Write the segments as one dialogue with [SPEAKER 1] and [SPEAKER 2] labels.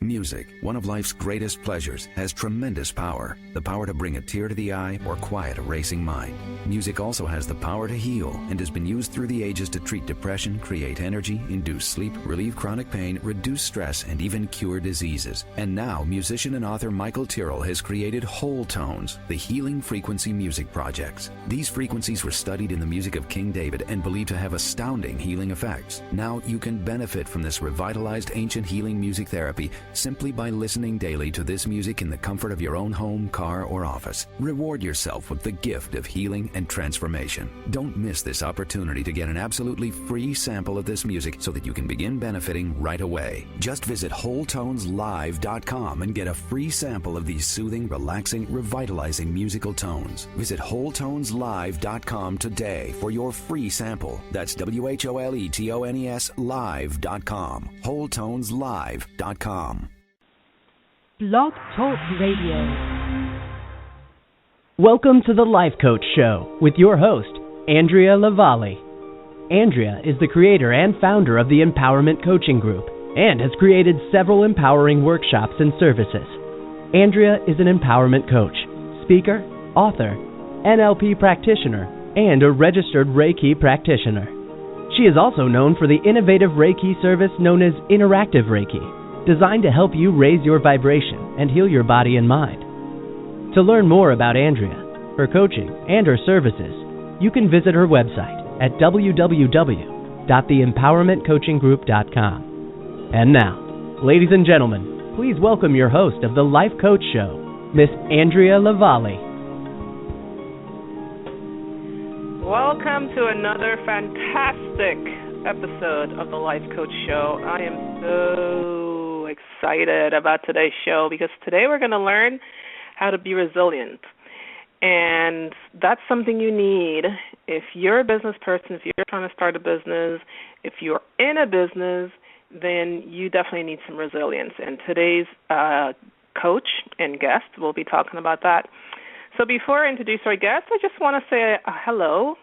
[SPEAKER 1] Music, one of life's greatest pleasures, has tremendous power. The power to bring a tear to the eye or quiet a racing mind. Music also has the power to heal and has been used through the ages to treat depression, create energy, induce sleep, relieve chronic pain, reduce stress, and even cure diseases. And now, musician and author Michael Tyrrell has created Whole Tones, the healing frequency music projects. These frequencies were studied in the music of King David and believed to have astounding healing effects. Now you can benefit from this revitalized ancient healing music therapy simply by listening daily to this music in the comfort of your own home, car, or office. Reward yourself with the gift of healing and transformation. Don't miss this opportunity to get an absolutely free sample of this music so that you can begin benefiting right away. Just visit WholeTonesLive.com and get a free sample of these soothing, relaxing, revitalizing musical tones. Visit WholeTonesLive.com today for your free sample. That's WHOLETONES Live.com. WholeTonesLive.com.
[SPEAKER 2] Blog Talk Radio.
[SPEAKER 3] Welcome to the Life Coach Show with your host, Andrea Lavalle. Andrea is the creator and founder of the Empowerment Coaching Group and has created several empowering workshops and services. Andrea is an empowerment coach, speaker, author, NLP practitioner, and a registered Reiki practitioner. She is also known for the innovative Reiki service known as Interactive Reiki, designed to help you raise your vibration and heal your body and mind. To learn more about Andrea, her coaching, and her services, you can visit her website at www.theempowermentcoachinggroup.com. And now, ladies and gentlemen, please welcome your host of the Life Coach Show, Miss Andrea Lavalle.
[SPEAKER 4] Welcome to another fantastic episode of the Life Coach Show. I am so excited about today's show because today we're going to learn how to be resilient. And that's something you need if you're a business person, if you're trying to start a business, if you're in a business, then you definitely need some resilience. And today's coach and guest will be talking about that. So before I introduce our guest, I just want to say hello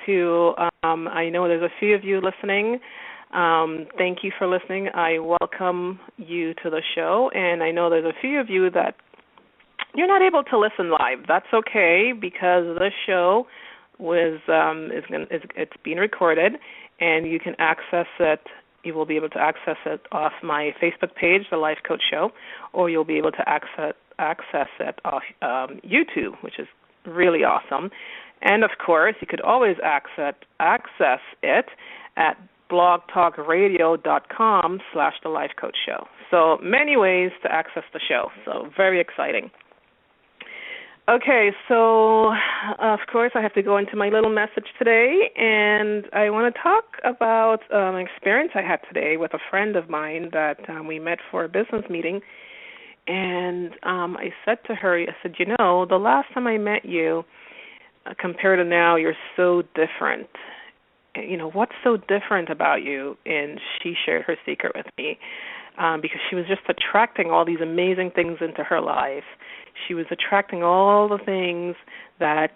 [SPEAKER 4] to, I know there's a few of you listening. Thank you for listening. I welcome you to the show, and I know there's a few of you that you're not able to listen live. That's okay because this show it's being recorded, and you can access it. You will be able to access it off my Facebook page, The Life Coach Show, or you'll be able to access it off YouTube, which is really awesome. And, of course, you could always access it at blogtalkradio.com/The Life Coach Show. So many ways to access the show, so very exciting. Okay, so, of course, I have to go into my little message today, and I want to talk about an experience I had today with a friend of mine that we met for a business meeting. And I said to her, I said, you know, the last time I met you, compared to now, you're so different. You know, what's so different about you? And she shared her secret with me because she was just attracting all these amazing things into her life. She was attracting all the things that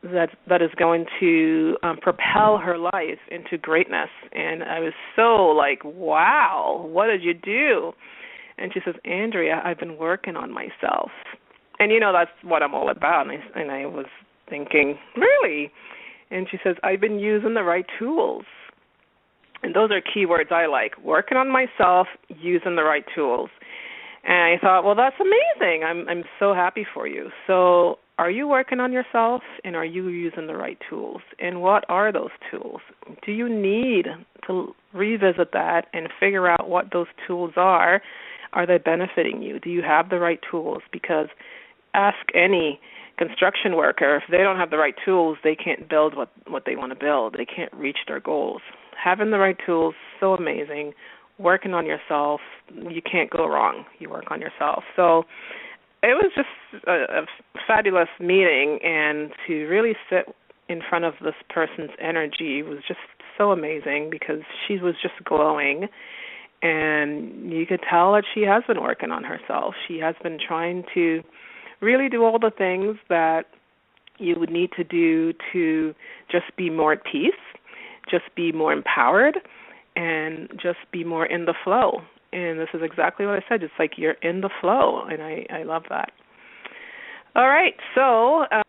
[SPEAKER 4] is going to propel her life into greatness. And I was so like, wow, what did you do? And she says, Andrea, I've been working on myself. And, you know, that's what I'm all about. And I was thinking, really? And she says, I've been using the right tools. And those are key words I like, working on myself, using the right tools. And I thought, well, that's amazing. I'm so happy for you. So are you working on yourself, and are you using the right tools? And what are those tools? Do you need to revisit that and figure out what those tools are? Are they benefiting you? Do you have the right tools? Because ask any construction worker, if they don't have the right tools, they can't build what they want to build. They can't reach their goals. Having the right tools, so amazing. Working on yourself, you can't go wrong. You work on yourself. So it was just a fabulous meeting, and to really sit in front of this person's energy was just so amazing because she was just glowing. And you could tell that she has been working on herself. She has been trying to really do all the things that you would need to do to just be more at peace, just be more empowered, and just be more in the flow. And this is exactly what I said. It's like you're in the flow, and I love that. All right, so, I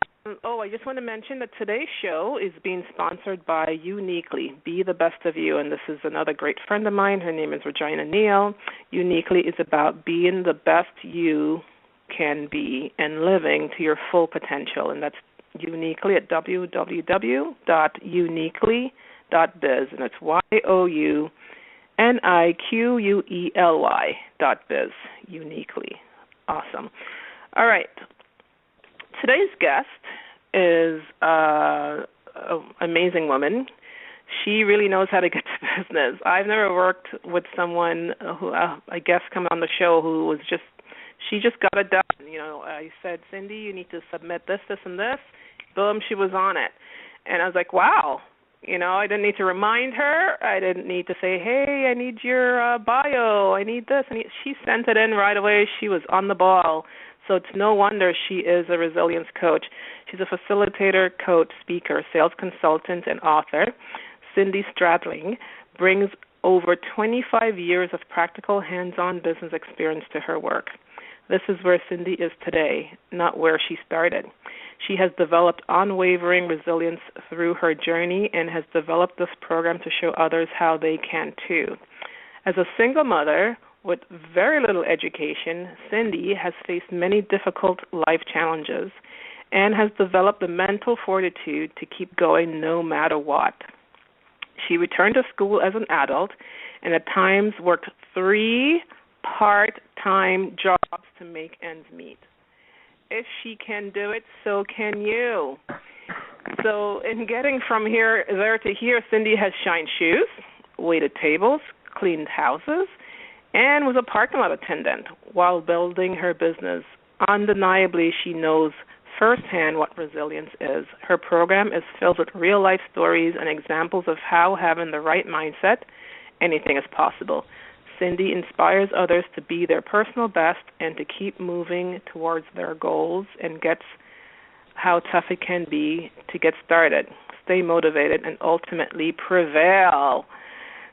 [SPEAKER 4] just want to mention that today's show is being sponsored by Uniquely, Be the Best of You, and this is another great friend of mine. Her name is Regina Neal. Uniquely is about being the best you can be and living to your full potential, and that's Uniquely at www.uniquely.biz, and it's YOUNIQUELY.biz, Uniquely. Awesome. All right. Today's guest is an amazing woman. She really knows how to get to business. I've never worked with someone who, I guess, come on the show who was she just got it done. I said, Cindy, you need to submit this, this, and this. Boom, she was on it. And I was like, wow. I didn't need to remind her. I didn't need to say, hey, I need your bio. I need this. She sent it in right away. She was on the ball. So it's no wonder she is a resilience coach. She's a facilitator, coach, speaker, sales consultant, and author. Cindy Stradling brings over 25 years of practical hands-on business experience to her work. This is where Cindy is today, not where she started. She has developed unwavering resilience through her journey and has developed this program to show others how they can too. As a single mother with very little education, Cindy has faced many difficult life challenges and has developed the mental fortitude to keep going no matter what. She returned to school as an adult and at times worked 3 part-time jobs to make ends meet. If she can do it, so can you. So in getting from there to here, Cindy has shined shoes, waited tables, cleaned houses, and was a parking lot attendant while building her business. Undeniably, she knows firsthand what resilience is. Her program is filled with real-life stories and examples of how having the right mindset, anything is possible. Cindy inspires others to be their personal best and to keep moving towards their goals and gets how tough it can be to get started, stay motivated, and ultimately prevail.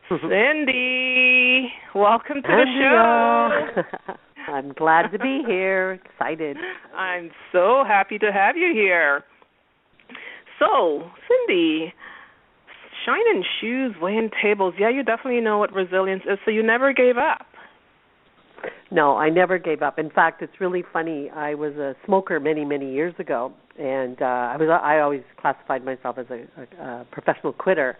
[SPEAKER 4] Cindy, welcome to the show.
[SPEAKER 5] I'm glad to be here. Excited.
[SPEAKER 4] I'm so happy to have you here. So, Cindy, shining shoes, weighing tables. Yeah, you definitely know what resilience is, so you never gave up.
[SPEAKER 5] No, I never gave up. In fact, it's really funny. I was a smoker many, many years ago, and I always classified myself as a professional quitter,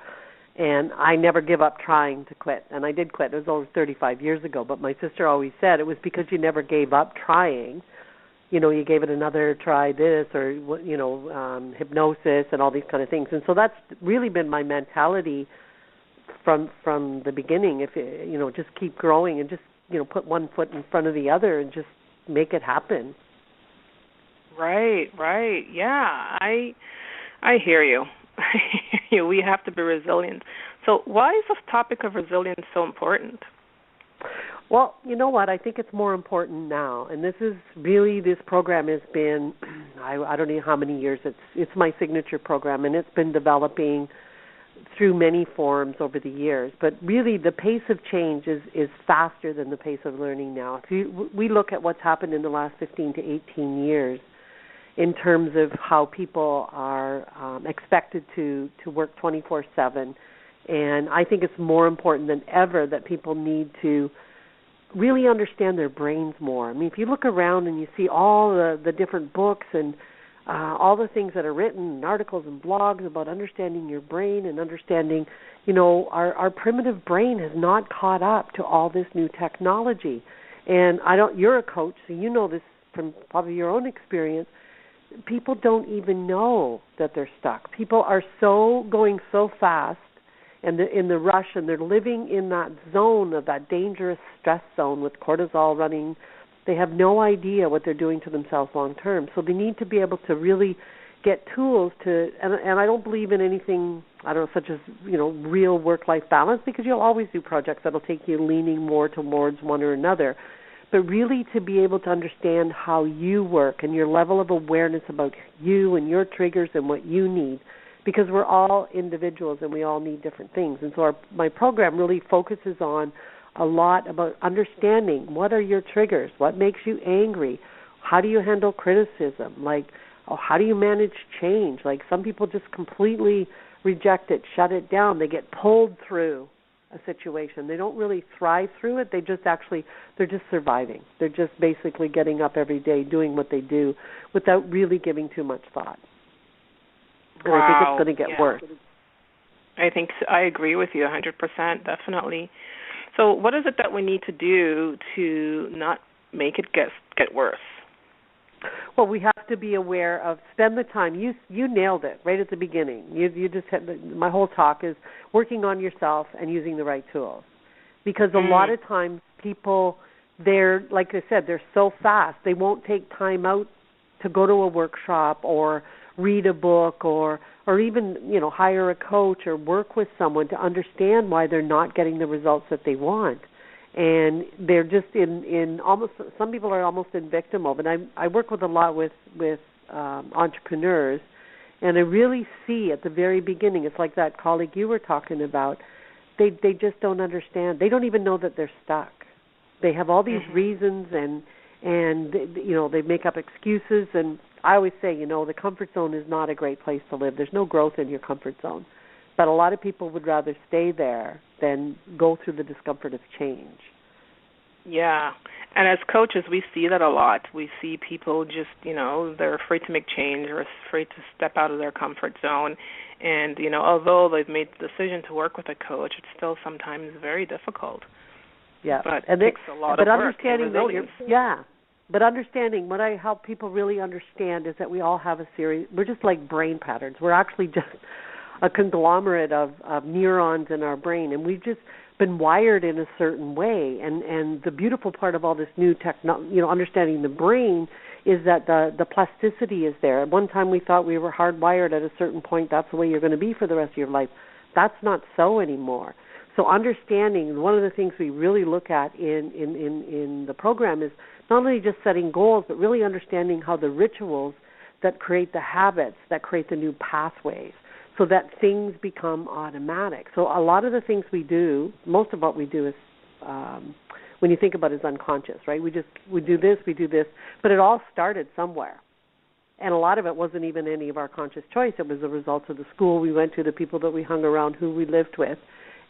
[SPEAKER 5] and I never give up trying to quit. And I did quit. It was over 35 years ago, but my sister always said it was because you never gave up trying. You gave it another try, this or, hypnosis and all these kind of things. And so that's really been my mentality from the beginning. If just keep growing and just, put one foot in front of the other and just make it happen. Right.
[SPEAKER 4] Yeah, I hear you. We have to be resilient. So why is this topic of resilience so important?
[SPEAKER 5] Well, you know what? I think it's more important now, and this program has been, I don't know how many years. It's my signature program, and it's been developing through many forms over the years. But really, the pace of change is faster than the pace of learning now. If we look at what's happened in the last 15 to 18 years in terms of how people are expected to work 24/7, and I think it's more important than ever that people need to really understand their brains more. I mean, if you look around and you see all the different books and all the things that are written, and articles and blogs about understanding your brain and understanding, our primitive brain has not caught up to all this new technology. And you're a coach, so you know this from probably your own experience. People don't even know that they're stuck. People are going so fast and in the rush, and they're living in that zone of that dangerous stress zone with cortisol running. They have no idea what they're doing to themselves long term. So they need to be able to really get tools to, and I don't believe in anything, such as, real work-life balance, because you'll always do projects that'll take you leaning more towards one or another. But really to be able to understand how you work and your level of awareness about you and your triggers and what you need, because we're all individuals and we all need different things. And so my program really focuses on a lot about understanding what are your triggers, what makes you angry, how do you handle criticism, like how do you manage change. Like some people just completely reject it, shut it down. They get pulled through a situation. They don't really thrive through it. They're just surviving. They're just basically getting up every day, doing what they do without really giving too much thought. And I think it's going to get worse.
[SPEAKER 4] I think I agree with you 100%, definitely. So what is it that we need to do to not make it get worse?
[SPEAKER 5] Well, we have to be aware of, spend the time. You nailed it right at the beginning. You just had, my whole talk is working on yourself and using the right tools. Because a lot of times people, they're, like I said, they're so fast. They won't take time out to go to a workshop or read a book or even, hire a coach or work with someone to understand why they're not getting the results that they want. And they're just in almost, some people are almost in victim mode. And I work with a lot with entrepreneurs, and I really see at the very beginning, it's like that colleague you were talking about, they just don't understand. They don't even know that they're stuck. They have all these reasons and they make up excuses. And I always say, the comfort zone is not a great place to live. There's no growth in your comfort zone. But a lot of people would rather stay there than go through the discomfort of change.
[SPEAKER 4] Yeah. And as coaches, we see that a lot. We see people just, they're afraid to make change or afraid to step out of their comfort zone. And, although they've made the decision to work with a coach, it's still sometimes very difficult.
[SPEAKER 5] Yeah.
[SPEAKER 4] But it takes a lot of work and resilience.
[SPEAKER 5] But understanding, what I help people really understand is that we all have we're just like brain patterns. We're actually just a conglomerate of neurons in our brain, and we've just been wired in a certain way. And the beautiful part of all this new understanding the brain is that the plasticity is there. At one time we thought we were hardwired at a certain point, that's the way you're going to be for the rest of your life. That's not so anymore. So understanding, one of the things we really look at in the program is not only just setting goals, but really understanding how the rituals that create the habits, that create the new pathways, so that things become automatic. So a lot of the things we do, most of what we do is, when you think about it, is unconscious, right? We do this, but it all started somewhere. And a lot of it wasn't even any of our conscious choice. It was a result of the school we went to, the people that we hung around, who we lived with.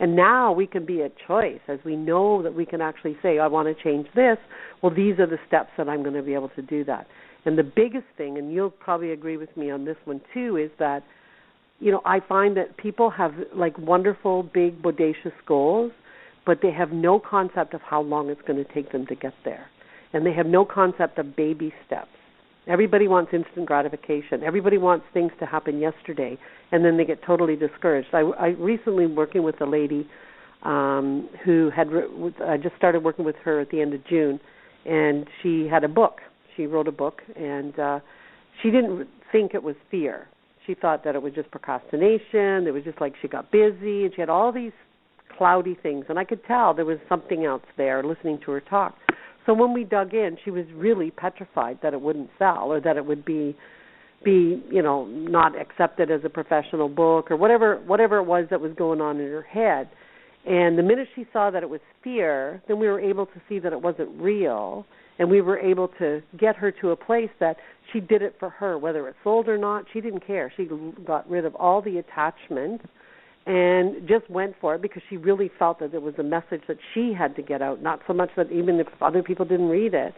[SPEAKER 5] And now we can be a choice, as we know that we can actually say, I want to change this. Well, these are the steps that I'm going to be able to do that. And the biggest thing, and you'll probably agree with me on this one too, is that, I find that people have like wonderful, big, bodacious goals, but they have no concept of how long it's going to take them to get there. And they have no concept of baby steps. Everybody wants instant gratification. Everybody wants things to happen yesterday, and then they get totally discouraged. I recently working with a lady who I just started working with her at the end of June, and she had a book. She wrote a book, and she didn't think it was fear. She thought that it was just procrastination. It was just like she got busy, and she had all these cloudy things, and I could tell there was something else there listening to her talk. So when we dug in, she was really petrified that it wouldn't sell, or that it would be not accepted as a professional book, or whatever it was that was going on in her head. And the minute she saw that it was fear, then we were able to see that it wasn't real, and we were able to get her to a place that she did it for her, whether it sold or not. She didn't care. She got rid of all the attachment and just went for it, because she really felt that it was a message that she had to get out, not so much that even if other people didn't read it.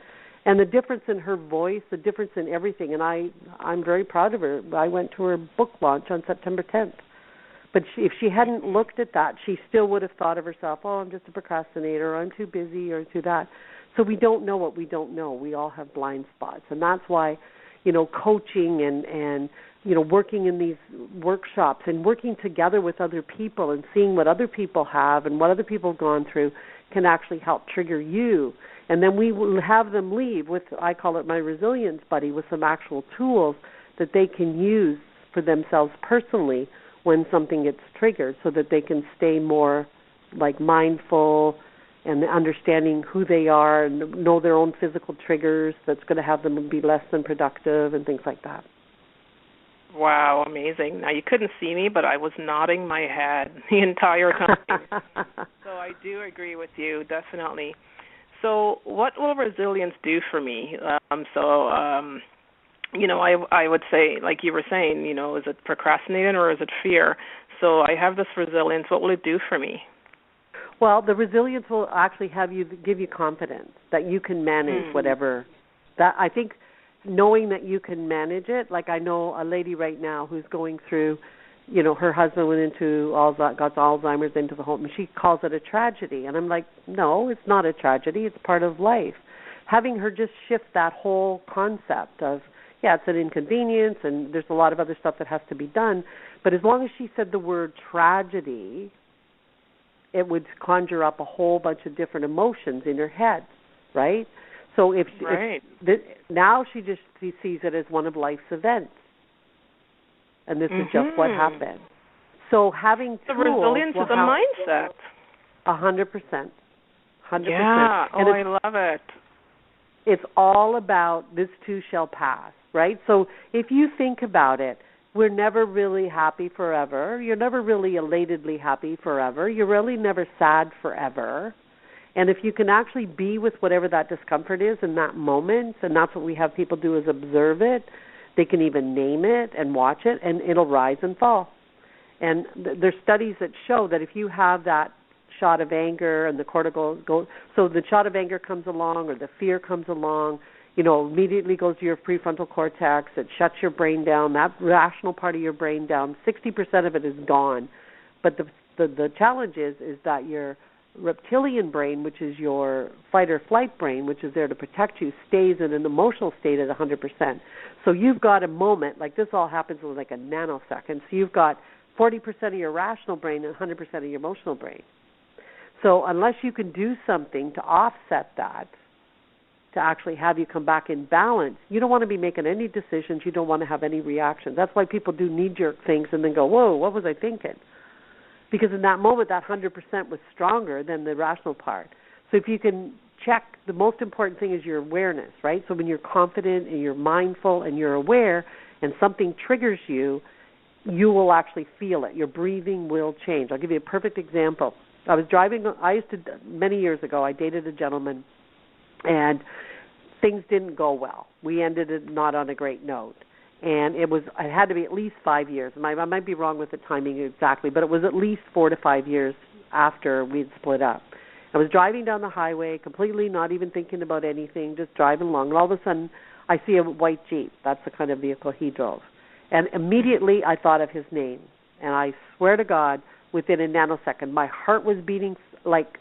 [SPEAKER 5] And the difference in her voice, the difference in everything, and I'm very proud of her. I went to her book launch on September 10th. But if she hadn't looked at that, she still would have thought of herself, I'm just a procrastinator, or I'm too busy, or too that. So we don't know what we don't know. We all have blind spots. And that's why, coaching and working in these workshops and working together with other people and seeing what other people have and what other people have gone through can actually help trigger you. And then we will have them leave with, I call it my resilience buddy, with some actual tools that they can use for themselves personally when something gets triggered, so that they can stay more like mindful and understanding who they are and know their own physical triggers that's going to have them be less than productive and things like that.
[SPEAKER 4] Wow, amazing. Now, you couldn't see me, but I was nodding my head the entire time. So I do agree with you, definitely. So what will resilience do for me? I would say, like you were saying, is it procrastinating or is it fear? So I have this resilience. What will it do for me?
[SPEAKER 5] Well, the resilience will actually give you confidence that you can manage whatever. That I think knowing that you can manage it. Like I know a lady right now who's going through, her husband went got Alzheimer's into the home, and she calls it a tragedy. And I'm like, no, it's not a tragedy. It's part of life. Having her just shift that whole concept of, yeah, it's an inconvenience, and there's a lot of other stuff that has to be done. But as long as she said the word tragedy, it would conjure up a whole bunch of different emotions in her head, right? So now she sees it as one of life's events, and this is just what happened. So having
[SPEAKER 4] the resilience is a mindset.
[SPEAKER 5] 100%.
[SPEAKER 4] Yeah. I love it.
[SPEAKER 5] It's all about this too shall pass, right? So if you think about it, we're never really happy forever. You're never really elatedly happy forever. You're really never sad forever. And if you can actually be with whatever that discomfort is in that moment, and that's what we have people do is observe it, they can even name it and watch it, and it'll rise and fall. And there's studies that show that if you have that shot of anger and the cortisol goes, so the shot of anger comes along or the fear comes along, immediately goes to your prefrontal cortex. It shuts your brain down, that rational part of your brain down. 60% of it is gone. But the challenge is that your reptilian brain, which is your fight or flight brain, which is there to protect you, stays in an emotional state at 100%. So you've got a moment, like this all happens in like a nanosecond. So you've got 40% of your rational brain and 100% of your emotional brain. So unless you can do something to offset that, to actually have you come back in balance, you don't want to be making any decisions. You don't want to have any reactions. That's why people do knee-jerk things and then go, whoa, what was I thinking? Because in that moment, that 100% was stronger than the rational part. So if you can check, the most important thing is your awareness, right? So when you're confident and you're mindful and you're aware and something triggers you, you will actually feel it. Your breathing will change. I'll give you a perfect example. Many years ago, I dated a gentleman, and things didn't go well. We ended it not on a great note. And it had to be at least 5 years. I might be wrong with the timing exactly, but it was at least 4 to 5 years after we'd split up. I was driving down the highway, completely not even thinking about anything, just driving along, and all of a sudden I see a white Jeep. That's the kind of vehicle he drove. And immediately I thought of his name. And I swear to God, within a nanosecond, my heart was beating like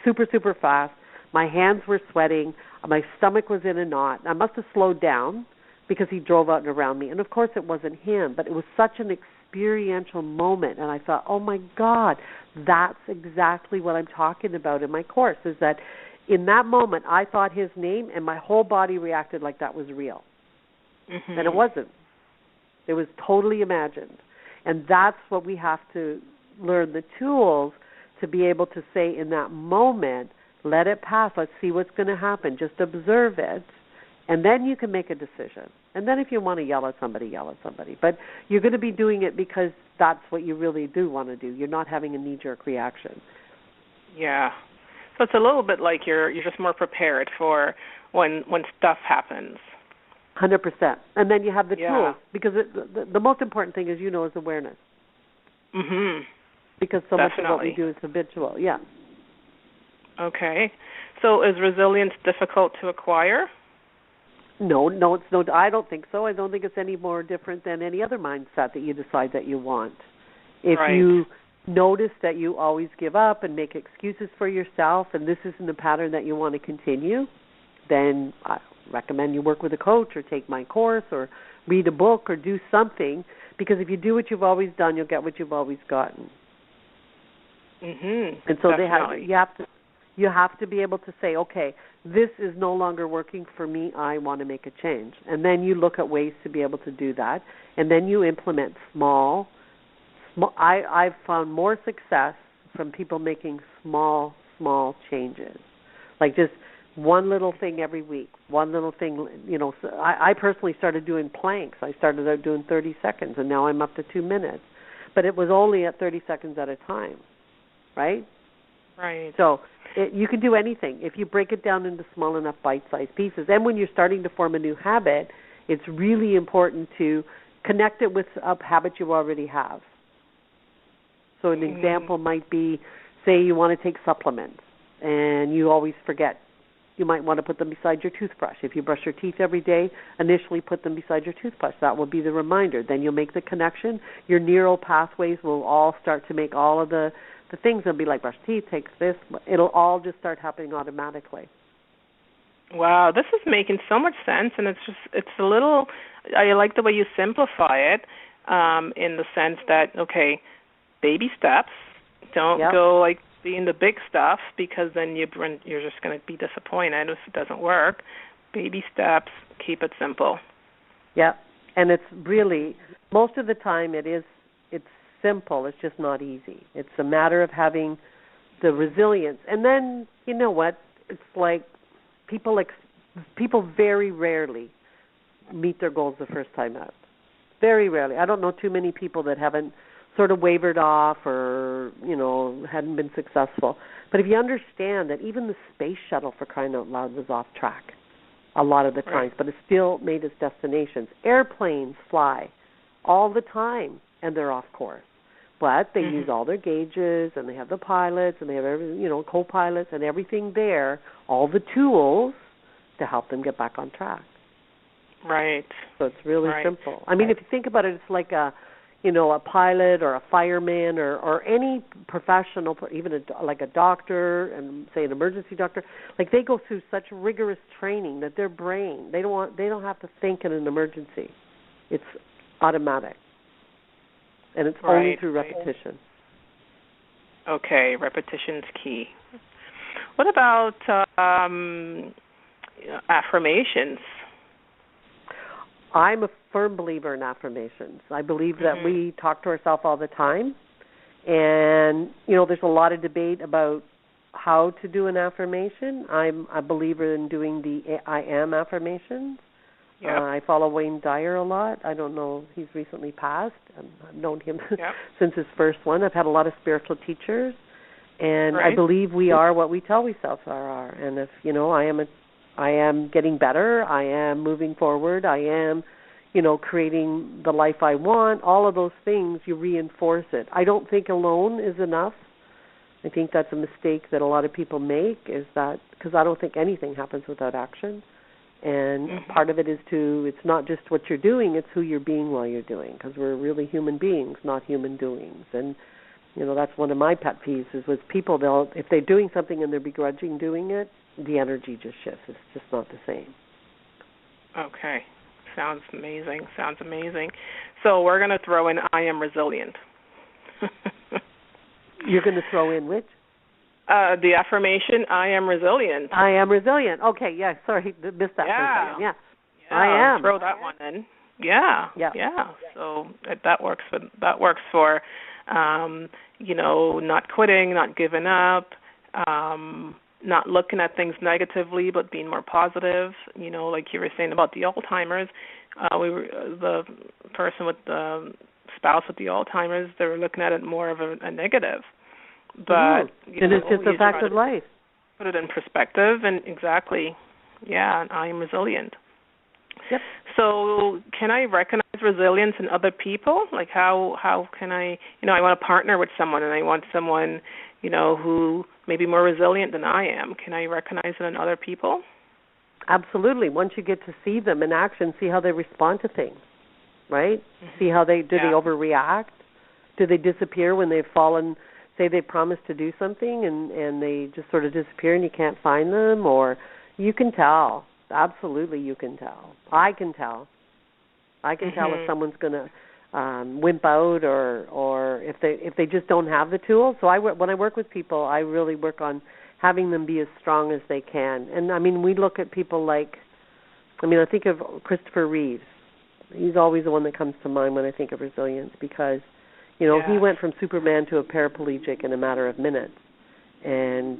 [SPEAKER 5] super, super fast. My hands were sweating. My stomach was in a knot. I must have slowed down because he drove out and around me. And, of course, it wasn't him, but it was such an experiential moment. And I thought, oh, my God, that's exactly what I'm talking about in my course, is that in that moment I thought his name and my whole body reacted like that was real. And it wasn't. It was totally imagined. And that's what we have to learn, the tools to be able to say in that moment, let it pass, let's see what's going to happen, just observe it, and then you can make a decision. And then if you want to yell at somebody, yell at somebody. But you're going to be doing it because that's what you really do want to do. You're not having a knee-jerk reaction.
[SPEAKER 4] Yeah. So it's a little bit like you're just more prepared for when stuff happens.
[SPEAKER 5] 100%. And then you have the tools, because the most important thing is awareness. Because so much of what we do is habitual. Yeah.
[SPEAKER 4] Okay. So is resilience difficult to acquire?
[SPEAKER 5] No, it's no. I don't think so. I don't think it's any more different than any other mindset that you decide that you want. If you notice that you always give up and make excuses for yourself, and this isn't a pattern that you want to continue, then I recommend you work with a coach or take my course or read a book or do something, because if you do what you've always done, you'll get what you've always gotten. And so you have to be able to say, okay, this is no longer working for me. I want to make a change. And then you look at ways to be able to do that. And then you implement small. I've found more success from people making small changes. Like just One little thing every week. One little thing, So I personally started doing planks. I started out doing 30 seconds, and now I'm up to 2 minutes. But it was only at 30 seconds at a time, right?
[SPEAKER 4] Right.
[SPEAKER 5] So you can do anything if you break it down into small enough bite-sized pieces. And when you're starting to form a new habit, it's really important to connect it with a habit you already have. So an example might be, say you want to take supplements and you always forget. You might want to put them beside your toothbrush. If you brush your teeth every day, initially put them beside your toothbrush. That will be the reminder. Then you'll make the connection. Your neural pathways will all start to make all of the things. It'll be like brush teeth, takes this. It'll all just start happening automatically.
[SPEAKER 4] Wow, this is making so much sense, and it's a little, I like the way you simplify it in the sense that, okay, baby steps, don't go like being the big stuff, because then you're just going to be disappointed if it doesn't work. Baby steps, keep it simple. Yeah,
[SPEAKER 5] and it's really, most of the time it's simple, it's just not easy. It's a matter of having the resilience. And then, you know what, it's like people very rarely meet their goals the first time out. Very rarely. I don't know too many people that haven't sort of wavered off or, hadn't been successful. But if you understand that even the space shuttle, for crying out loud, was off track a lot of the times, but it still made its destinations. Airplanes fly all the time, and they're off course. But they use all their gauges, and they have the pilots, and they have co-pilots and everything there, all the tools to help them get back on track.
[SPEAKER 4] Right.
[SPEAKER 5] So it's really simple. I mean, if you think about it, it's like a pilot or a fireman or any professional, even like a doctor and say an emergency doctor, like they go through such rigorous training that their brain, they don't have to think in an emergency. It's automatic. And it's only through repetition.
[SPEAKER 4] Okay, repetition's key. What about affirmations?
[SPEAKER 5] I'm a firm believer in affirmations. I believe that we talk to ourselves all the time. And, there's a lot of debate about how to do an affirmation. I'm a believer in doing the I am affirmations. Yep. I follow Wayne Dyer a lot. I don't know, he's recently passed. I've known him since his first one. I've had a lot of spiritual teachers. And I believe we are what we tell ourselves are. And if, I am getting better, I am moving forward, I am, creating the life I want, all of those things, you reinforce it. I don't think alone is enough. I think that's a mistake that a lot of people make, is that, because I don't think anything happens without action. And part of it is it's not just what you're doing, it's who you're being while you're doing, because we're really human beings, not human doings. And, that's one of my pet peeves is with people, if they're doing something and they're begrudging doing it, the energy just shifts. It's just not the same.
[SPEAKER 4] Okay. Sounds amazing. So we're going to throw in I am resilient.
[SPEAKER 5] You're going to throw in which?
[SPEAKER 4] The affirmation, I am resilient.
[SPEAKER 5] I am resilient. Okay, yeah, sorry, missed that for a second. Yeah. I am.
[SPEAKER 4] Throw that one in. Yeah. So that works for not quitting, not giving up, not looking at things negatively, but being more positive. Like you were saying about the Alzheimer's, the person with the spouse with the Alzheimer's, they were looking at it more of a negative. But
[SPEAKER 5] and it's just a fact of life.
[SPEAKER 4] Put it in perspective, and I am resilient.
[SPEAKER 5] Yep.
[SPEAKER 4] So can I recognize resilience in other people? Like how can I, I want to partner with someone, and I want someone, who may be more resilient than I am. Can I recognize it in other people?
[SPEAKER 5] Absolutely. Once you get to see them in action, see how they respond to things, right? See how they overreact? Do they disappear when they've fallen, say they promised to do something and they just sort of disappear and you can't find them? Or you can tell. Absolutely, you can tell. I can tell. I can tell if someone's going to wimp out or if they just don't have the tools. So when I work with people, I really work on having them be as strong as they can. And, we look at people like, I think of Christopher Reeves. He's always the one that comes to mind when I think of resilience because, he went from Superman to a paraplegic in a matter of minutes. And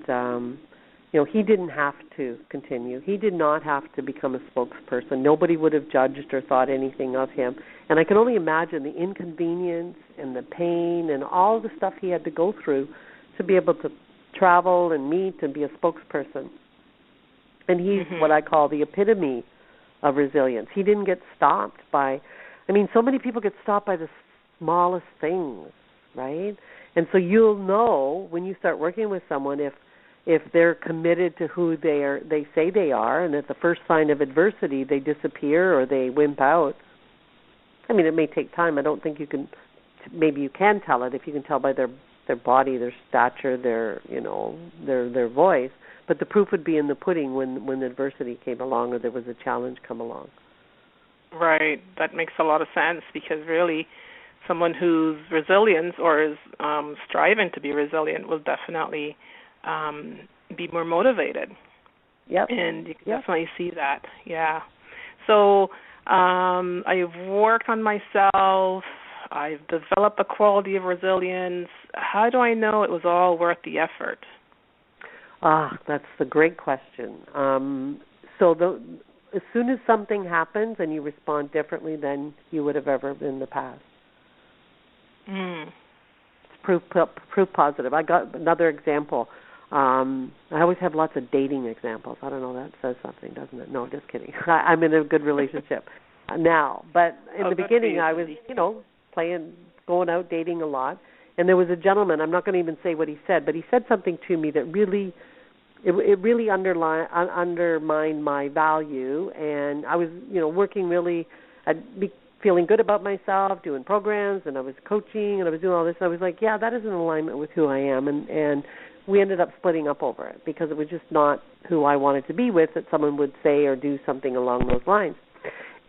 [SPEAKER 5] he didn't have to continue. He did not have to become a spokesperson. Nobody would have judged or thought anything of him. And I can only imagine the inconvenience and the pain and all the stuff he had to go through to be able to travel and meet and be a spokesperson. And he's what I call the epitome of resilience. He didn't get stopped by, so many people get stopped by the smallest things, right? And so you'll know when you start working with someone if they're committed to who they say they are, and at the first sign of adversity they disappear or they wimp out. It may take time. I don't think you can. Maybe you can tell it if you can tell by their body, their stature, their voice. But the proof would be in the pudding when adversity came along or there was a challenge come along.
[SPEAKER 4] Right. That makes a lot of sense, because really someone who's resilient or is striving to be resilient will definitely be more motivated.
[SPEAKER 5] Yep.
[SPEAKER 4] And you can definitely see that. Yeah. So I've worked on myself. I've developed a quality of resilience. How do I know it was all worth the effort?
[SPEAKER 5] That's a great question. As soon as something happens and you respond differently than you would have ever in the past. It's proof positive. I got another example. I always have lots of dating examples. I don't know, that says something, doesn't it? No, just kidding. I'm in a good relationship now. But in the beginning I was, going out dating a lot. And there was a gentleman, I'm not going to even say what he said, but he said something to me that really, it really undermined my value. And I was, working really, feeling good about myself, doing programs, and I was coaching, and I was doing all this. And I was like, yeah, that is in alignment with who I am. And we ended up splitting up over it because it was just not who I wanted to be with, that someone would say or do something along those lines.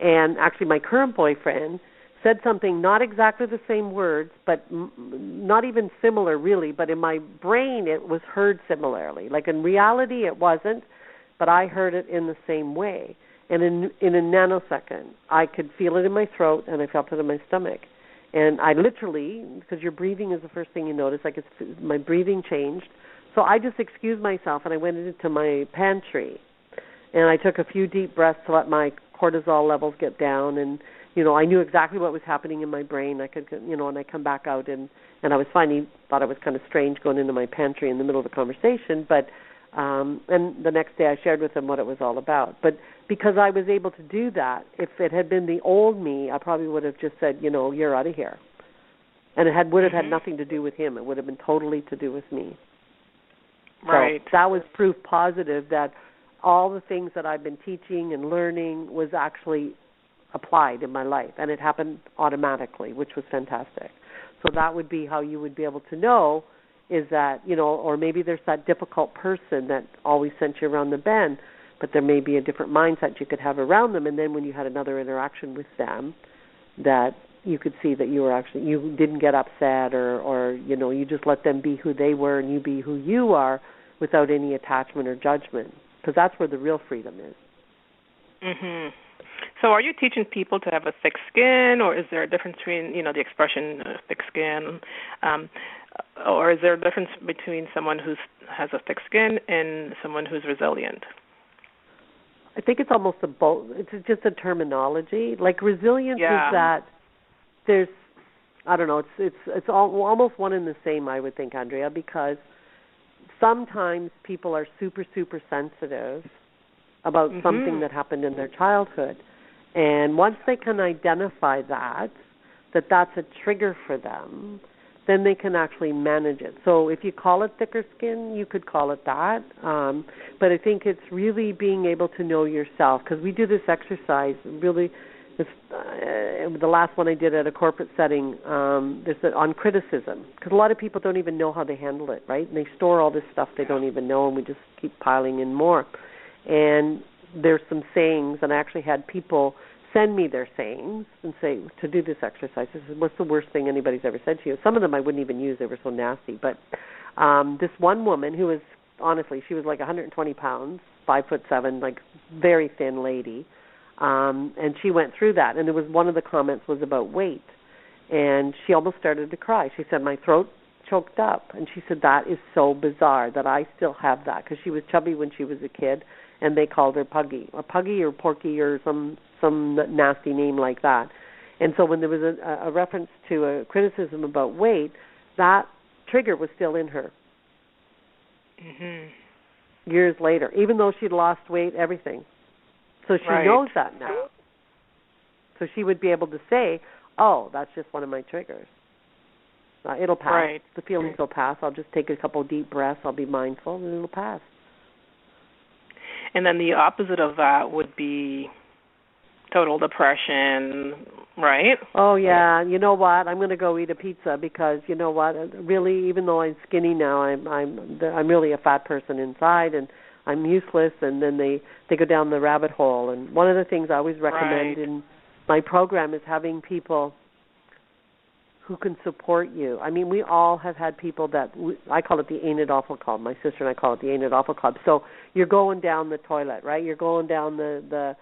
[SPEAKER 5] And actually my current boyfriend said something, not exactly the same words, but not even similar really, but in my brain it was heard similarly. Like in reality it wasn't, but I heard it in the same way. And in a nanosecond, I could feel it in my throat and I felt it in my stomach. And I literally, because your breathing is the first thing you notice, my breathing changed. So I just excused myself and I went into my pantry. And I took a few deep breaths to let my cortisol levels get down, and I knew exactly what was happening in my brain. I could, and I come back out, and I was fine. He thought it was kind of strange going into my pantry in the middle of a conversation, but and the next day I shared with him what it was all about. But because I was able to do that, if it had been the old me, I probably would have just said, you're out of here. And it would have had nothing to do with him. It would have been totally to do with me.
[SPEAKER 4] Right.
[SPEAKER 5] So that was proof positive that all the things that I've been teaching and learning was actually applied in my life, and it happened automatically, which was fantastic. So that would be how you would be able to know, is that, or maybe there's that difficult person that always sent you around the bend, but there may be a different mindset you could have around them, and then when you had another interaction with them, that you could see that you didn't get upset or you just let them be who they were and you be who you are without any attachment or judgment, because that's where the real freedom is.
[SPEAKER 4] So are you teaching people to have a thick skin, or is there a difference between, the expression thick skin, or is there a difference between someone who has a thick skin and someone who's resilient?
[SPEAKER 5] I think it's almost it's just a terminology. Like resilience is that there's, I don't know, it's almost one and the same, I would think, Andrea, because sometimes people are super, super sensitive about something that happened in their childhood. And once they can identify that's a trigger for them, then they can actually manage it. So if you call it thicker skin, you could call it that. But I think it's really being able to know yourself, because we do this exercise really. The last one I did at a corporate setting, there's on criticism, because a lot of people don't even know how they handle it, right? And they store all this stuff they don't even know, and we just keep piling in more. And there's some sayings, and I actually had people send me their sayings and say, to do this exercise, this is, what's the worst thing anybody's ever said to you? Some of them I wouldn't even use, they were so nasty. But this one woman who was, honestly, she was like 120 pounds, 5'7", like very thin lady. And she went through that, and there was one of the comments was about weight, and she almost started to cry. She said, my throat choked up. And she said, that is so bizarre that I still have that, because she was chubby when she was a kid, and they called her Puggy or Porky or some nasty name like that. And so when there was a reference to a criticism about weight, that trigger was still in her.
[SPEAKER 4] Mm-hmm.
[SPEAKER 5] Years later, even though she'd lost weight, everything. So she knows that now. So she would be able to say, oh, that's just one of my triggers. It'll pass.
[SPEAKER 4] Right.
[SPEAKER 5] The feelings will pass. I'll just take a couple deep breaths. I'll be mindful, and it'll pass.
[SPEAKER 4] And then the opposite of that would be total depression, right?
[SPEAKER 5] Oh, yeah. You know what? I'm going to go eat a pizza because, you know what? Really, even though I'm skinny now, I'm really a fat person inside, and I'm useless, and then they go down the rabbit hole. And one of the things I always recommend in my program is having people who can support you. I mean, we all have had people that, I call it the Ain't It Awful Club. My sister and I call it the Ain't It Awful Club. So you're going down the toilet, right? You're going down the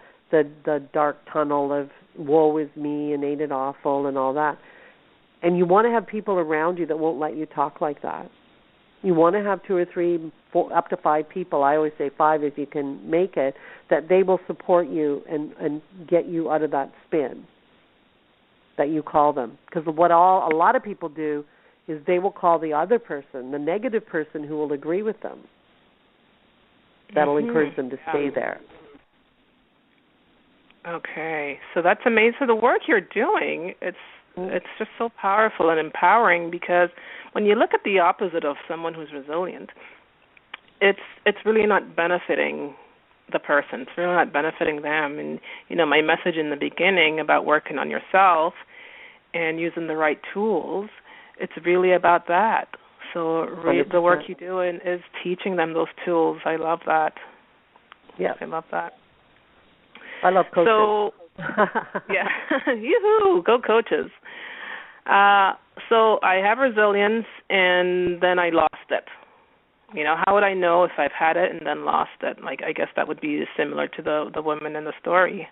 [SPEAKER 5] dark tunnel of woe is me and ain't it awful and all that. And you want to have people around you that won't let you talk like that. You want to have 2 or 3, 4, up to 5 people, I always say 5 if you can make it, that they will support you and get you out of that spin that you call them. Because what a lot of people do is they will call the other person, the negative person who will agree with them. That'll encourage them to stay there.
[SPEAKER 4] Okay, so that's amazing. So the work you're doing, it's just so powerful and empowering, because when you look at the opposite of someone who's resilient, it's really not benefiting the person. It's really not benefiting them. And, you know, my message in the beginning about working on yourself and using the right tools, it's really about that. So the work you're doing is teaching them those tools. I love that.
[SPEAKER 5] Yeah.
[SPEAKER 4] I love that.
[SPEAKER 5] I love coaches.
[SPEAKER 4] So, yeah, yoo-hoo, go coaches. So I have resilience, and then I lost it. You know, how would I know if I've had it and then lost it? Like, I guess that would be similar to the woman in the story.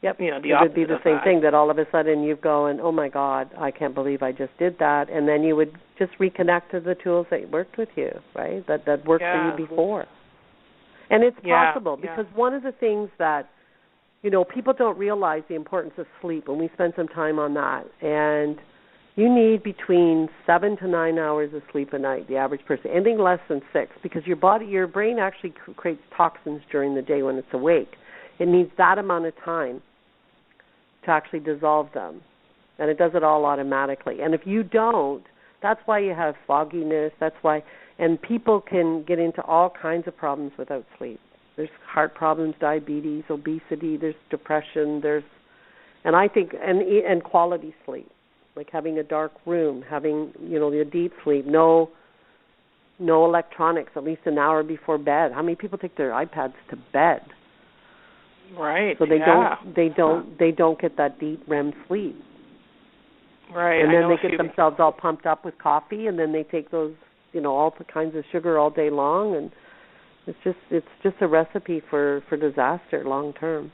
[SPEAKER 5] Yep.
[SPEAKER 4] You know,
[SPEAKER 5] it would be the same thing, that all of a sudden you go and, oh, my God, I can't believe I just did that. And then you would just reconnect to the tools that worked with you, right, that worked for you before. And it's possible because one of the things that, you know, people don't realize the importance of sleep, and we spend some time on that. And you need between 7 to 9 hours of sleep a night, the average person. Anything less than 6, because your brain actually creates toxins during the day when it's awake. It needs that amount of time to actually dissolve them, and it does it all automatically. And if you don't, that's why you have fogginess. That's why, and people can get into all kinds of problems without sleep. There's heart problems, diabetes, obesity. There's depression. And I think, and quality sleep, like having a dark room, having, you know, the deep sleep, no electronics, at least an hour before bed. How many people take their iPads to bed?
[SPEAKER 4] Right.
[SPEAKER 5] So they don't get that deep REM sleep.
[SPEAKER 4] Right.
[SPEAKER 5] And then they get themselves all pumped up with coffee, and then they take those, you know, all the kinds of sugar all day long, and it's just a recipe for disaster long term.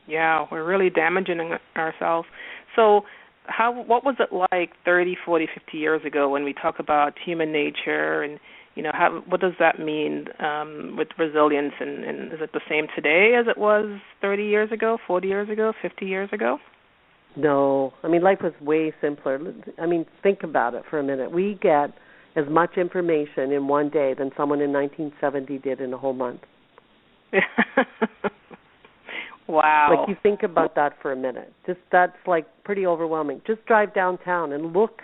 [SPEAKER 5] Yeah,
[SPEAKER 4] we're really damaging ourselves. So what was it like 30, 40, 50 years ago when we talk about human nature, and, you know, what does that mean with resilience, and is it the same today as it was 30 years ago, 40 years ago, 50 years ago?
[SPEAKER 5] No. I mean, life was way simpler. I mean, think about it for a minute. We get as much information in one day than someone in 1970 did in a whole month.
[SPEAKER 4] Wow.
[SPEAKER 5] Like, you think about that for a minute. That's like pretty overwhelming. Just drive downtown and look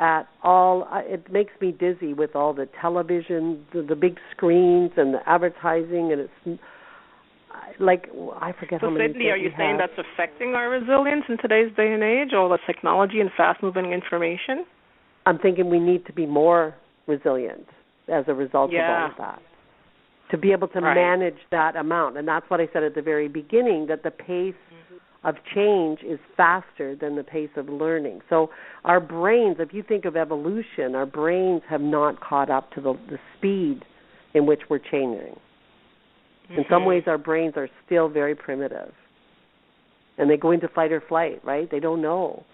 [SPEAKER 5] at it makes me dizzy with all the television, the big screens and the advertising, and it's like, I forget how many.
[SPEAKER 4] So, Sydney, are you saying that's affecting our resilience in today's day and age, all the technology and fast-moving information?
[SPEAKER 5] I'm thinking we need to be more resilient as a result of all of that, to be able to manage that amount. And that's what I said at the very beginning, that the pace of change is faster than the pace of learning. So our brains, if you think of evolution, our brains have not caught up to the speed in which we're changing. In some ways, our brains are still very primitive. And they go into fight or flight, right? They don't know.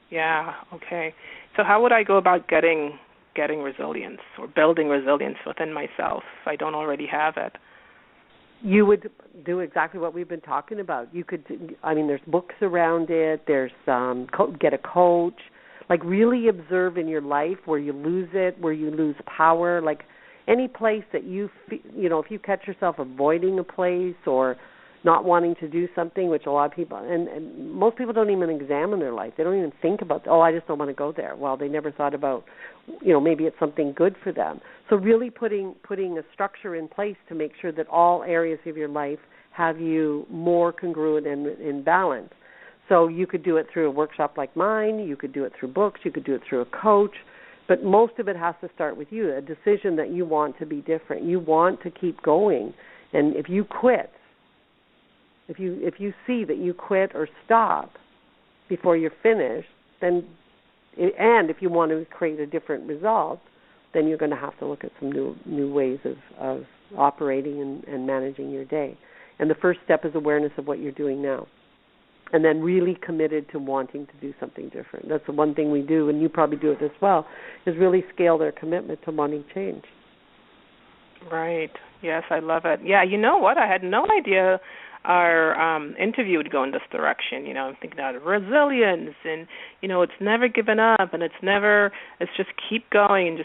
[SPEAKER 4] Yeah, okay. So how would I go about getting resilience or building resilience within myself if I don't already have it?
[SPEAKER 5] You would do exactly what we've been talking about. You could, there's books around it. There's get a coach. Like really observe in your life where you lose it, where you lose power. Like any place that if you catch yourself avoiding a place or not wanting to do something, which a lot of people, and most people don't even examine their life. They don't even think about, I just don't want to go there. Well, they never thought about, maybe it's something good for them. So really putting a structure in place to make sure that all areas of your life have you more congruent and in balance. So you could do it through a workshop like mine. You could do it through books. You could do it through a coach. But most of it has to start with you, a decision that you want to be different. You want to keep going. And if you quit, if you see that you quit or stop before you're finished, and if you want to create a different result, then you're going to have to look at some new ways of operating and managing your day. And the first step is awareness of what you're doing now. And then really committed to wanting to do something different. That's the one thing we do, and you probably do it as well, is really scale their commitment to wanting change.
[SPEAKER 4] Right. Yes, I love it. Yeah, you know what? I had no idea our interview would go in this direction. I'm thinking about resilience and, it's never given up and it's just keep going.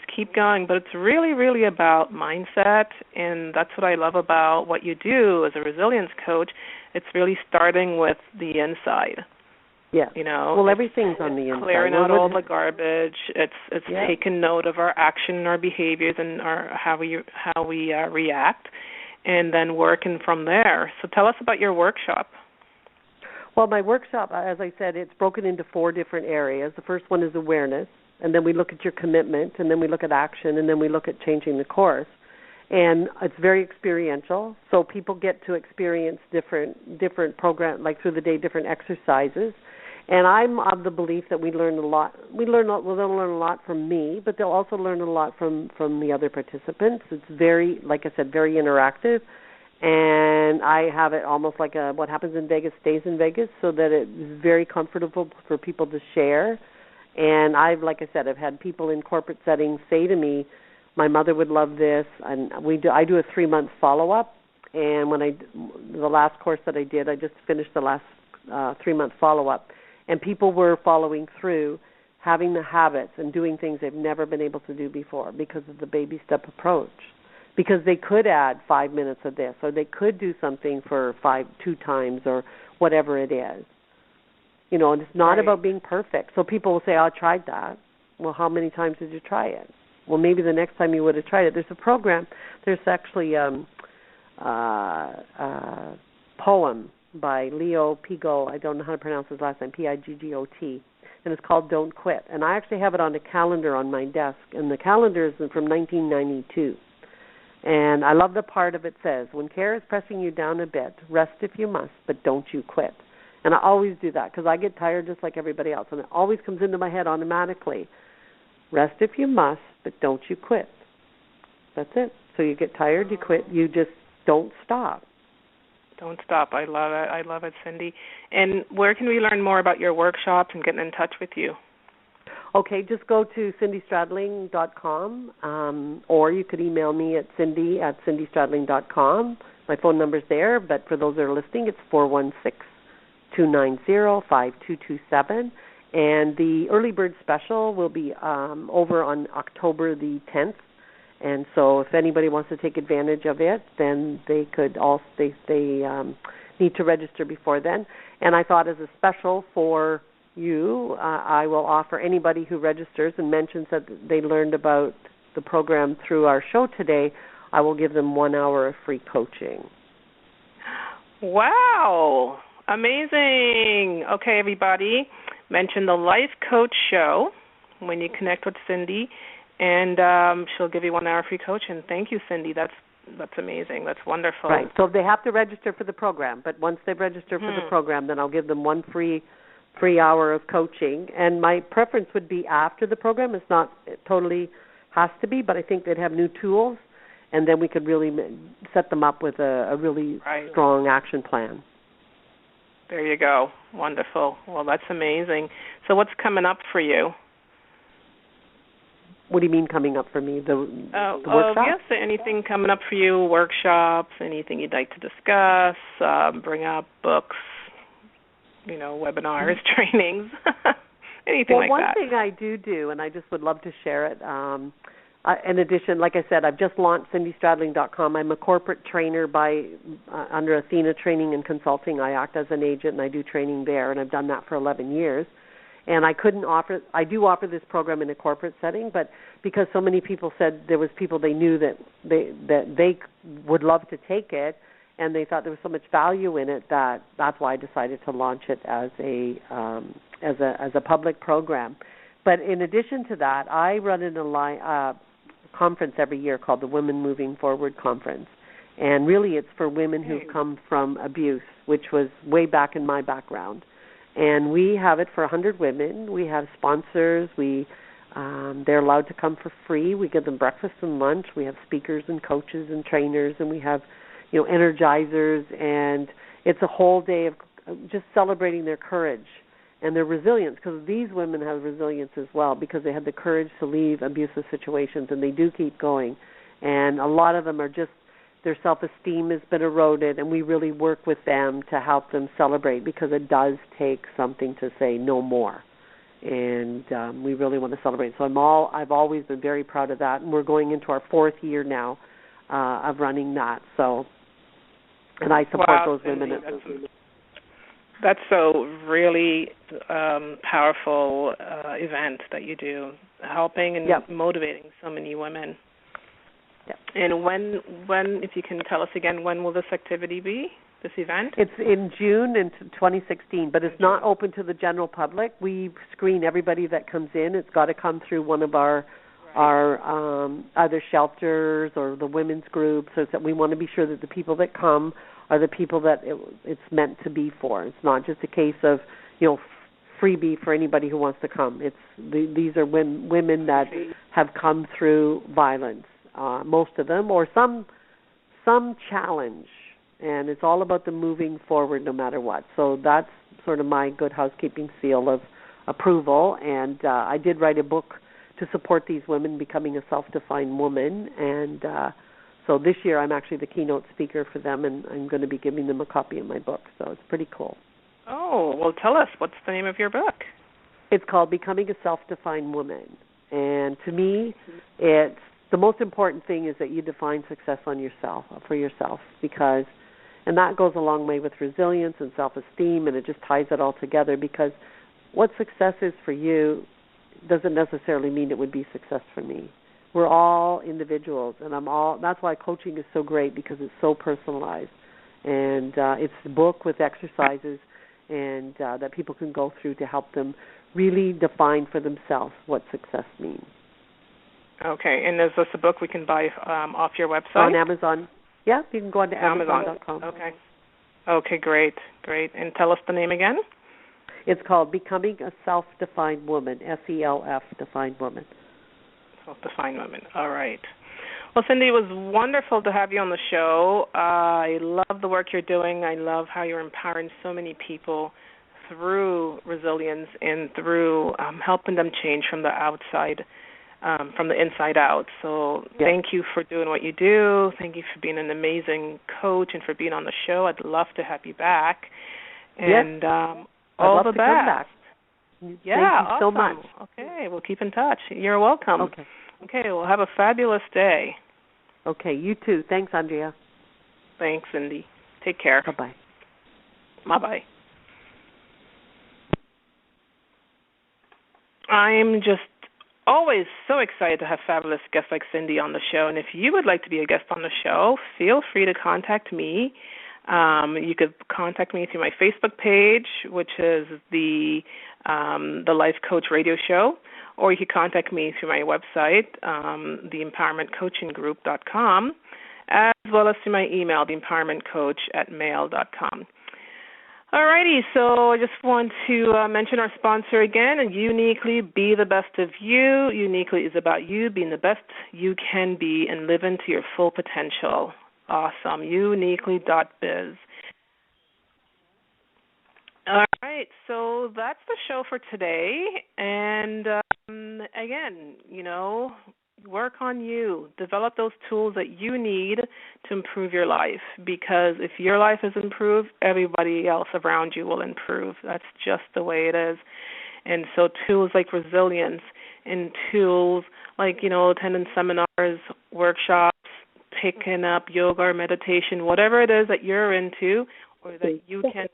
[SPEAKER 4] But it's really, really about mindset, and that's what I love about what you do as a resilience coach. It's really starting with the inside.
[SPEAKER 5] Yeah. Well, everything's on the inside.
[SPEAKER 4] Clearing out all the garbage. It's taking note of our action and our behaviors and how we react, and then working from there. So tell us about your workshop.
[SPEAKER 5] Well, my workshop, as I said, it's broken into 4 different areas. The first one is awareness, and then we look at your commitment, and then we look at action, and then we look at changing the course. And it's very experiential, so people get to experience different programs, like through the day, different exercises. And I'm of the belief that we learn a lot. They'll learn a lot from me, but they'll also learn a lot from the other participants. It's very, like I said, very interactive. And I have it almost like what happens in Vegas stays in Vegas, so that it's very comfortable for people to share. And I've had people in corporate settings say to me, my mother would love this, and I do a 3-month follow-up. And the last course that I did, I just finished the last 3-month follow-up. And people were following through, having the habits and doing things they've never been able to do before because of the baby step approach. Because they could add 5 minutes of this, or they could do something for 2 times, or whatever it is. And it's not about being perfect. So people will say, I tried that. Well, how many times did you try it? Well, maybe the next time you would have tried it. There's a program. There's actually a poem by Leo Pigot. I don't know how to pronounce his last name, Piggot, and it's called Don't Quit. And I actually have it on a calendar on my desk, and the calendar is from 1992. And I love the part of it says, when care is pressing you down a bit, rest if you must, but don't you quit. And I always do that because I get tired just like everybody else, and it always comes into my head automatically. Rest if you must, but don't you quit. That's it. So you get tired, you quit, you just don't stop.
[SPEAKER 4] Don't stop. I love it, Cindy. And where can we learn more about your workshops and get in touch with you?
[SPEAKER 5] Okay, just go to cindystradling.com, or you could email me at cindy@cindystradling.com. My phone number's there, but for those that are listening, it's 416-290-5227. And the early bird special will be over on October the 10th. And so if anybody wants to take advantage of it, then they could also, they need to register before then. And I thought as a special for you, I will offer anybody who registers and mentions that they learned about the program through our show today, I will give them 1 hour of free coaching.
[SPEAKER 4] Wow. Amazing. Okay, everybody. Mention the Life Coach Show when you connect with Cindy, and she'll give you 1 hour free coaching. Thank you, Cindy. That's amazing. That's wonderful.
[SPEAKER 5] Right. So they have to register for the program, but once they register for the program, then I'll give them 1 free hour of coaching. And my preference would be after the program. It's not it totally has to be, but I think they'd have new tools, and then we could really set them up with a really strong action plan.
[SPEAKER 4] There you go. Wonderful. Well, that's amazing. So what's coming up for you?
[SPEAKER 5] What do you mean coming up for me? The workshop?
[SPEAKER 4] Yes, anything coming up for you, workshops, anything you'd like to discuss, bring up books, webinars, trainings, anything like that.
[SPEAKER 5] Well, one thing I do, and I just would love to share it, in addition, like I said, I've just launched cindystradling.com. I'm a corporate trainer under Athena Training and Consulting. I act as an agent, and I do training there, and I've done that for 11 years. And I do offer this program in a corporate setting, but because so many people said there was people they knew that they would love to take it, and they thought there was so much value in it that's why I decided to launch it as a public program. But in addition to that, I run a conference every year called the Women Moving Forward Conference, and really it's for women who've come from abuse, which was way back in my background. And we have it for 100 women. We have sponsors. They're allowed to come for free. We give them breakfast and lunch. We have speakers and coaches and trainers, and we have, energizers. And it's a whole day of just celebrating their courage and their resilience, because these women have resilience as well, because they had the courage to leave abusive situations, and they do keep going. And a lot of them are just, their self-esteem has been eroded, and we really work with them to help them celebrate, because it does take something to say no more. And we really want to celebrate. So I've always been very proud of that, and we're going into our 4th year now of running that. So, and I support those women.
[SPEAKER 4] That's a really powerful event that you do, helping and motivating so many women.
[SPEAKER 5] Yep.
[SPEAKER 4] And when, if you can tell us again, when will this activity be, this event?
[SPEAKER 5] It's in June in 2016, but it's not open to the general public. We screen everybody that comes in. It's got to come through one of our other shelters or the women's groups, so that we want to be sure that the people that come are the people that it's meant to be for. It's not just a case of, freebie for anybody who wants to come. These are women that have come through violence. Most of them, or some challenge, and it's all about the moving forward no matter what. So that's sort of my good housekeeping seal of approval, and I did write a book to support these women becoming a self-defined woman, and so this year I'm actually the keynote speaker for them, and I'm going to be giving them a copy of my book, so it's pretty cool.
[SPEAKER 4] Oh, well, tell us, what's the name of your book?
[SPEAKER 5] It's called Becoming a Self-Defined Woman, and to me, it's the most important thing is that you define success for yourself, and that goes a long way with resilience and self-esteem, and it just ties it all together, because what success is for you doesn't necessarily mean it would be success for me. We're all individuals, and that's why coaching is so great, because it's so personalized, and it's a book with exercises and that people can go through to help them really define for themselves what success means.
[SPEAKER 4] Okay, and is this a book we can buy off your website?
[SPEAKER 5] On Amazon. Yeah, you can go on to Amazon.com.
[SPEAKER 4] Okay, great. And tell us the name again.
[SPEAKER 5] It's called Becoming a Self-Defined Woman, SELF, Defined Woman.
[SPEAKER 4] Self-Defined Woman, all right. Well, Cindy, it was wonderful to have you on the show. I love the work you're doing. I love how you're empowering so many people through resilience and through helping them change from the outside, from the inside out. So Thank you for doing what you do. Thank you for being an amazing coach and for being on the show. I'd love to have you back. And all the best.
[SPEAKER 5] Come back.
[SPEAKER 4] Yeah,
[SPEAKER 5] Thank you so much.
[SPEAKER 4] Okay, we'll keep in touch. You're welcome. Okay, well, have a fabulous day.
[SPEAKER 5] Okay, you too. Thanks, Andrea.
[SPEAKER 4] Thanks, Cindy. Take care.
[SPEAKER 5] Bye-bye.
[SPEAKER 4] Bye-bye. I'm just always so excited to have fabulous guests like Cindy on the show. And if you would like to be a guest on the show, feel free to contact me. You could contact me through my Facebook page, which is the Life Coach Radio Show, or you could contact me through my website, theempowermentcoachinggroup.com, as well as through my email, theempowermentcoach@mail.com. All righty, so I just want to mention our sponsor again, and Uniquely Be the Best of You. Uniquely is about you being the best you can be and live into your full potential. Awesome. Uniquely.biz. All right, so that's the show for today. And again, work on you. Develop those tools that you need to improve your life. Because if your life is improved, everybody else around you will improve. That's just the way it is. And so tools like resilience and tools like, attending seminars, workshops, picking up yoga or meditation, whatever it is that you're into or that you can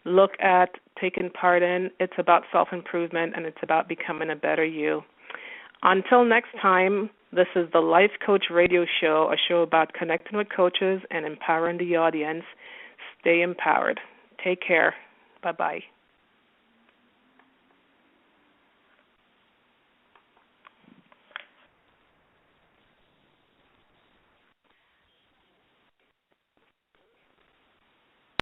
[SPEAKER 4] look at taking part in, it's about self-improvement and it's about becoming a better you. Until next time, this is the Life Coach Radio Show, a show about connecting with coaches and empowering the audience. Stay empowered. Take care. Bye-bye.